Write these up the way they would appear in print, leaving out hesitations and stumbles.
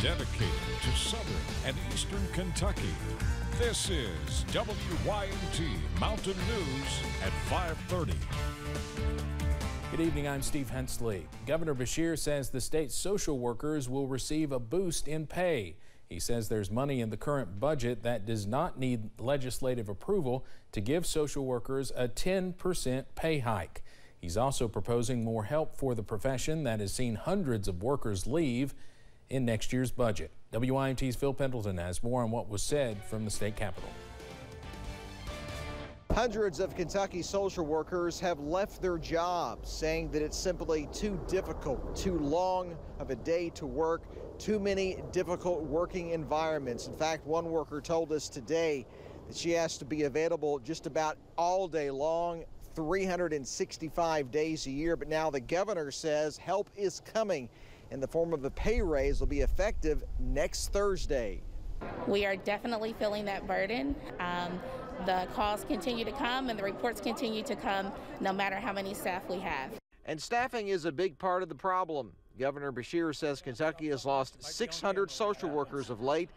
dedicated to southern and eastern Kentucky. This is WYMT Mountain News at 5:30. Good evening, I'm Steve Hensley. Governor Beshear says the state's social workers will receive a boost in pay. He says there's money in the current budget that does not need legislative approval to give social workers a 10% pay hike. He's also proposing more help for the profession that has seen hundreds of workers leave in next year's budget. WYMT's Phil Pendleton has more on what was said from the state capitol. Hundreds of Kentucky social workers have left their jobs, saying that it's simply too difficult, too long of a day to work, too many difficult working environments. In fact, one worker told us today that she has to be available just about all day long, 365 days a year. But now the governor says help is coming in the form of a pay raise will be effective next Thursday. We are definitely feeling that burden. The calls continue to come and the reports continue to come no matter how many staff we have. And staffing is a big part of the problem. Governor Beshear says Kentucky has lost 600 social workers of late,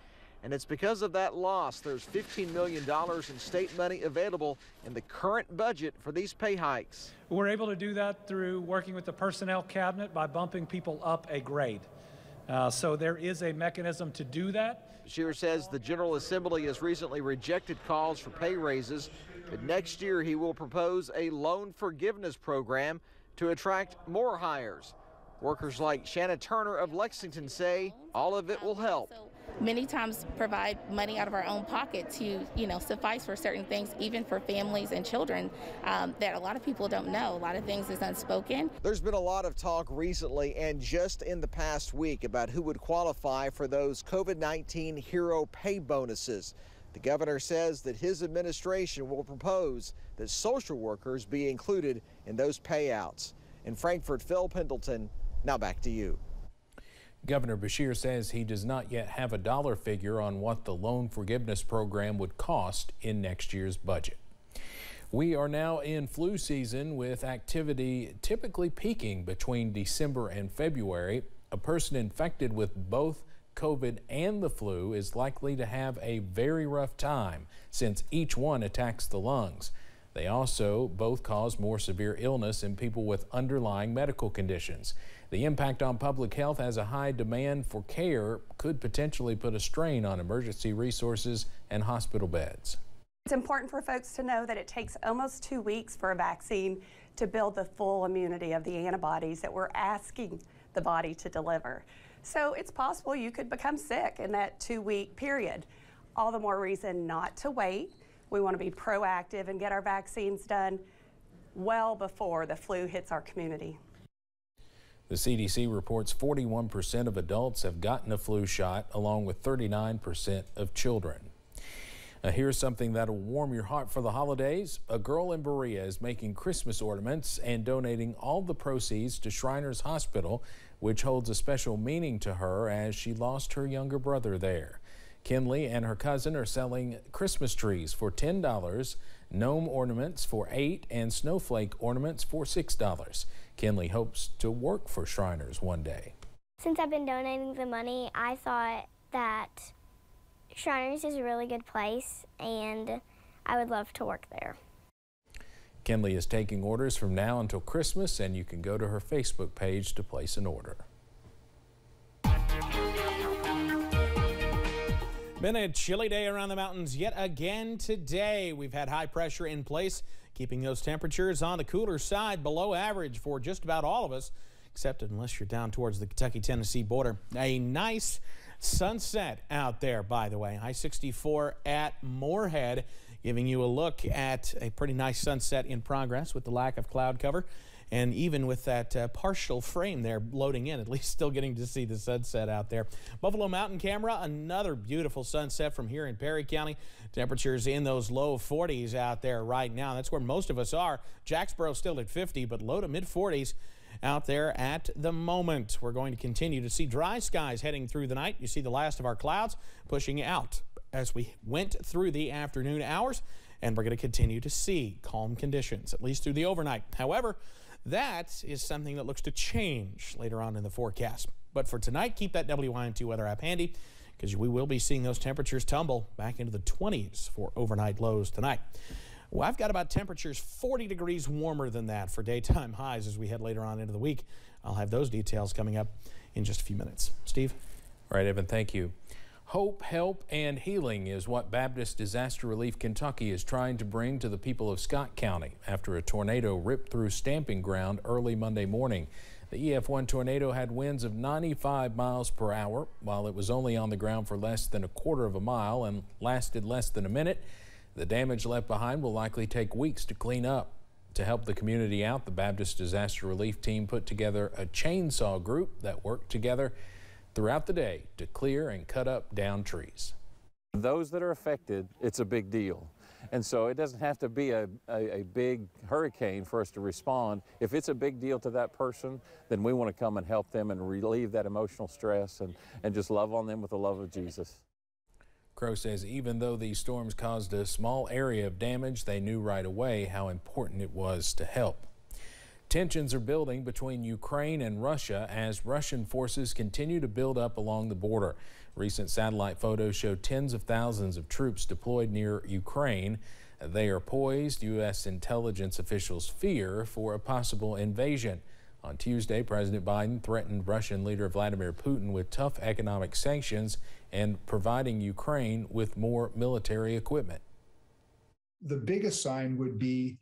and it's because of that loss there's $15 million in state money available in the current budget for these pay hikes. We're able to do that through working with the personnel cabinet by bumping people up a grade. So there is a mechanism to do that. Beshear says the General Assembly has recently rejected calls for pay raises, but next year he will propose a loan forgiveness program to attract more hires. Workers like Shanna Turner of Lexington say all of it will help. Many times provide money out of our own pocket to, suffice for certain things, even for families and children that a lot of people don't know. A lot of things is unspoken. There's been a lot of talk recently and just in the past week about who would qualify for those COVID-19 hero pay bonuses. The governor says that his administration will propose that social workers be included in those payouts. In Frankfort, Phil Pendleton, now back to you. Governor Beshear says he does not yet have a dollar figure on what the loan forgiveness program would cost in next year's budget. We are now in flu season with activity typically peaking between December and February. A person infected with both COVID and the flu is likely to have a very rough time since each one attacks the lungs. They also both cause more severe illness in people with underlying medical conditions. The impact on public health as a high demand for care could potentially put a strain on emergency resources and hospital beds. It's important for folks to know that it takes almost 2 weeks for a vaccine to build the full immunity of the antibodies that we're asking the body to deliver. So it's possible you could become sick in that 2-week period. All the more reason not to wait. We want to be proactive and get our vaccines done well before the flu hits our community. The CDC reports 41% of adults have gotten a flu shot, along with 39% of children. Here's something that'll warm your heart for the holidays. A girl in Berea is making Christmas ornaments and donating all the proceeds to Shriners Hospital, which holds a special meaning to her as she lost her younger brother there. Kinley and her cousin are selling Christmas trees for $10, gnome ornaments for $8, and snowflake ornaments for $6. Kinley hopes to work for Shriners one day. Since I've been donating the money, I thought that Shriners is a really good place and I would love to work there. Kinley is taking orders from now until Christmas, and you can go to her Facebook page to place an order. Been a chilly day around the mountains yet again today. We've had high pressure in place, keeping those temperatures on the cooler side, below average for just about all of us, except unless you're down towards the Kentucky-Tennessee border. A nice sunset out there, by the way. I-64 at Moorhead, giving you a look at a pretty nice sunset in progress with the lack of cloud cover. And even with that partial frame there loading in, at least still getting to see the sunset out there. Buffalo Mountain Camera, another beautiful sunset from here in Perry County. Temperatures in those low 40s out there right now. That's where most of us are. Jacksboro still at 50, but low to mid 40s out there at the moment. We're going to continue to see dry skies heading through the night. You see the last of our clouds pushing out as we went through the afternoon hours, and we're going to continue to see calm conditions, at least through the overnight. However, that is something that looks to change later on in the forecast. But for tonight, keep that WYNT weather app handy because we will be seeing those temperatures tumble back into the 20s for overnight lows tonight. Well, I've got about temperatures 40 degrees warmer than that for daytime highs as we head later on into the week. I'll have those details coming up in just a few minutes. Steve? All right, Evan, thank you. Hope, help, and healing is what Baptist Disaster Relief Kentucky is trying to bring to the people of Scott County after a tornado ripped through stamping ground early Monday morning. The EF1 tornado had winds of 95 miles per hour. While it was only on the ground for less than a quarter of a mile and lasted less than a minute, the damage left behind will likely take weeks to clean up. To help the community out, the Baptist Disaster Relief Team put together a chainsaw group that worked together throughout the day to clear and cut up downed trees. Those that are affected, it's a big deal. And so it doesn't have to be a big hurricane for us to respond. If it's a big deal to that person, then we want to come and help them and relieve that emotional stress and just love on them with the love of Jesus. Crow says even though these storms caused a small area of damage, they knew right away how important it was to help. Tensions are building between Ukraine and Russia as Russian forces continue to build up along the border. Recent satellite photos show tens of thousands of troops deployed near Ukraine. They are poised, U.S. intelligence officials fear, for a possible invasion. On Tuesday, President Biden threatened Russian leader Vladimir Putin with tough economic sanctions and providing Ukraine with more military equipment. The biggest sign would be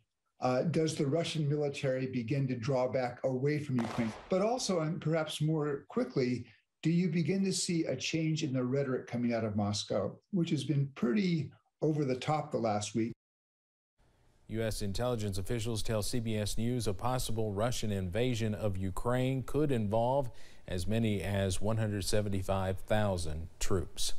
does the Russian military begin to draw back away from Ukraine? But also, and perhaps more quickly, do you begin to see a change in the rhetoric coming out of Moscow, which has been pretty over the top the last week? U.S. intelligence officials tell CBS News a possible Russian invasion of Ukraine could involve as many as 175,000 troops.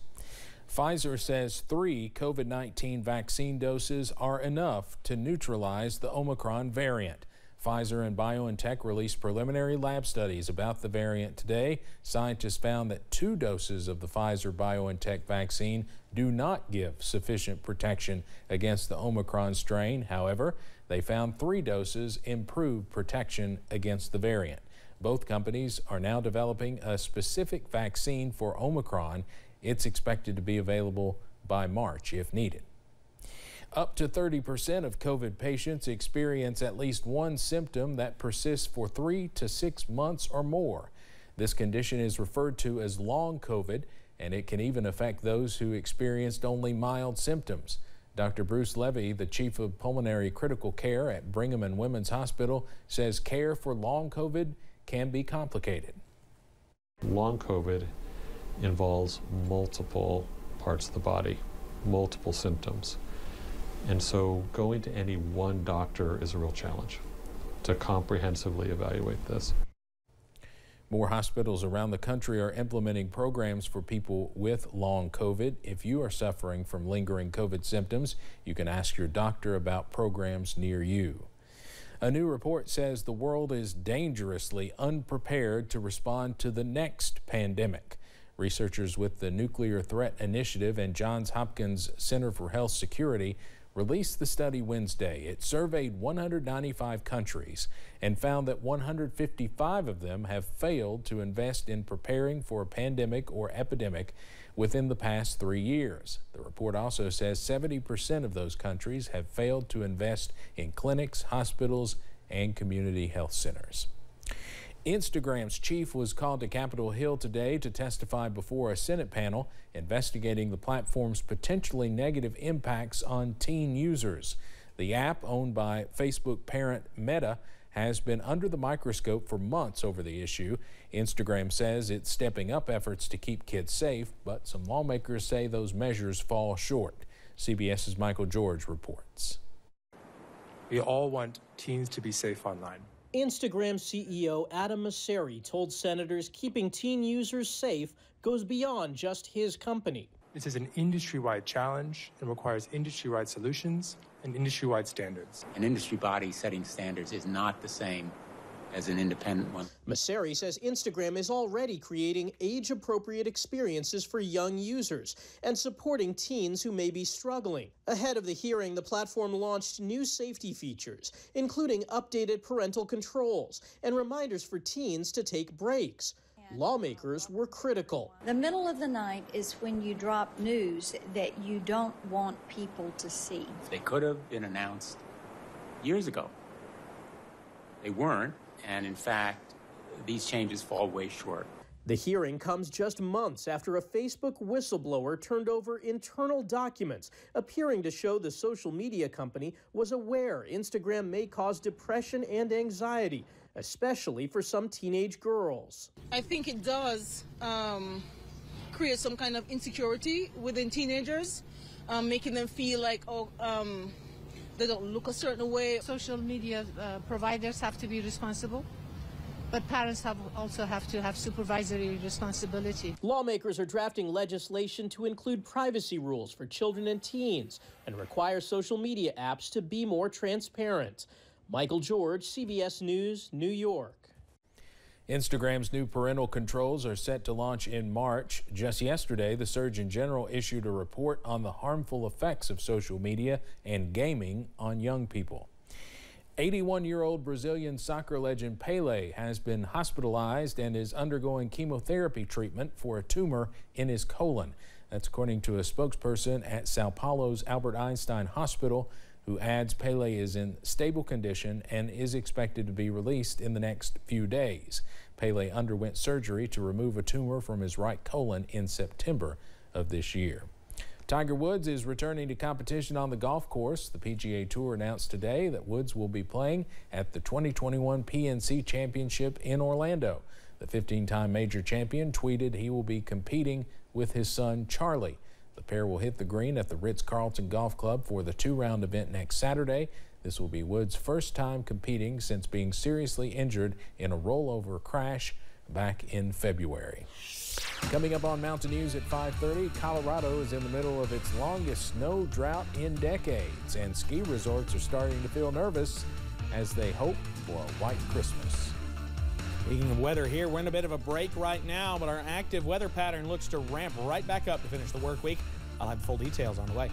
Pfizer says 3 COVID-19 vaccine doses are enough to neutralize the Omicron variant. Pfizer and BioNTech released preliminary lab studies about the variant today. Scientists found that 2 doses of the Pfizer-BioNTech vaccine do not give sufficient protection against the Omicron strain. However, they found 3 doses improved protection against the variant. Both companies are now developing a specific vaccine for Omicron. It's expected to be available by March if needed. Up to 30% of COVID patients experience at least one symptom that persists for 3 to 6 months or more. This condition is referred to as long COVID, and it can even affect those who experienced only mild symptoms. Dr. Bruce Levy, the chief of pulmonary critical care at Brigham and Women's Hospital, says care for long COVID can be complicated. Long COVID involves multiple parts of the body, multiple symptoms. And so going to any one doctor is a real challenge to comprehensively evaluate this. More hospitals around the country are implementing programs for people with long COVID. If you are suffering from lingering COVID symptoms, you can ask your doctor about programs near you. A new report says the world is dangerously unprepared to respond to the next pandemic. Researchers with the Nuclear Threat Initiative and Johns Hopkins Center for Health Security released the study Wednesday. It surveyed 195 countries and found that 155 of them have failed to invest in preparing for a pandemic or epidemic within the past 3 years. The report also says 70% of those countries have failed to invest in clinics, hospitals, and community health centers. Instagram's chief was called to Capitol Hill today to testify before a Senate panel investigating the platform's potentially negative impacts on teen users. The app, owned by Facebook parent Meta, has been under the microscope for months over the issue. Instagram says it's stepping up efforts to keep kids safe, but some lawmakers say those measures fall short. CBS's Michael George reports. We all want teens to be safe online. Instagram CEO Adam Mosseri told senators keeping teen users safe goes beyond just his company. This is an industry-wide challenge and requires industry-wide solutions and industry-wide standards. An industry body setting standards is not the same as an independent one. Mosseri says Instagram is already creating age-appropriate experiences for young users and supporting teens who may be struggling. Ahead of the hearing, the platform launched new safety features, including updated parental controls and reminders for teens to take breaks. Lawmakers were critical. The middle of the night is when you drop news that you don't want people to see. They could have been announced years ago. They weren't, and in fact, these changes fall way short. The hearing comes just months after a Facebook whistleblower turned over internal documents appearing to show the social media company was aware Instagram may cause depression and anxiety, especially for some teenage girls. I think it does create some kind of insecurity within teenagers, making them feel like, they don't look a certain way. Social media providers have to be responsible, but parents also have to have supervisory responsibility. Lawmakers are drafting legislation to include privacy rules for children and teens and require social media apps to be more transparent. Michael George, CBS News, New York. Instagram's new parental controls are set to launch in March. Just yesterday, the Surgeon General issued a report on the harmful effects of social media and gaming on young people. 81-year-old Brazilian soccer legend Pelé has been hospitalized and is undergoing chemotherapy treatment for a tumor in his colon. That's according to a spokesperson at Sao Paulo's Albert Einstein Hospital, who adds Pelé is in stable condition and is expected to be released in the next few days. Pelé underwent surgery to remove a tumor from his right colon in September of this year. Tiger Woods is returning to competition on the golf course. The PGA Tour announced today that Woods will be playing at the 2021 PNC Championship in Orlando. The 15-time major champion tweeted he will be competing with his son Charlie. The pair will hit the green at the Ritz-Carlton Golf Club for the two-round event next Saturday. This will be Woods' first time competing since being seriously injured in a rollover crash back in February. Coming up on Mountain News at 5:30, Colorado is in the middle of its longest snow drought in decades, and ski resorts are starting to feel nervous as they hope for a white Christmas. Speaking of weather here, we're in a bit of a break right now, but our active weather pattern looks to ramp right back up to finish the work week. I'll have full details on the way.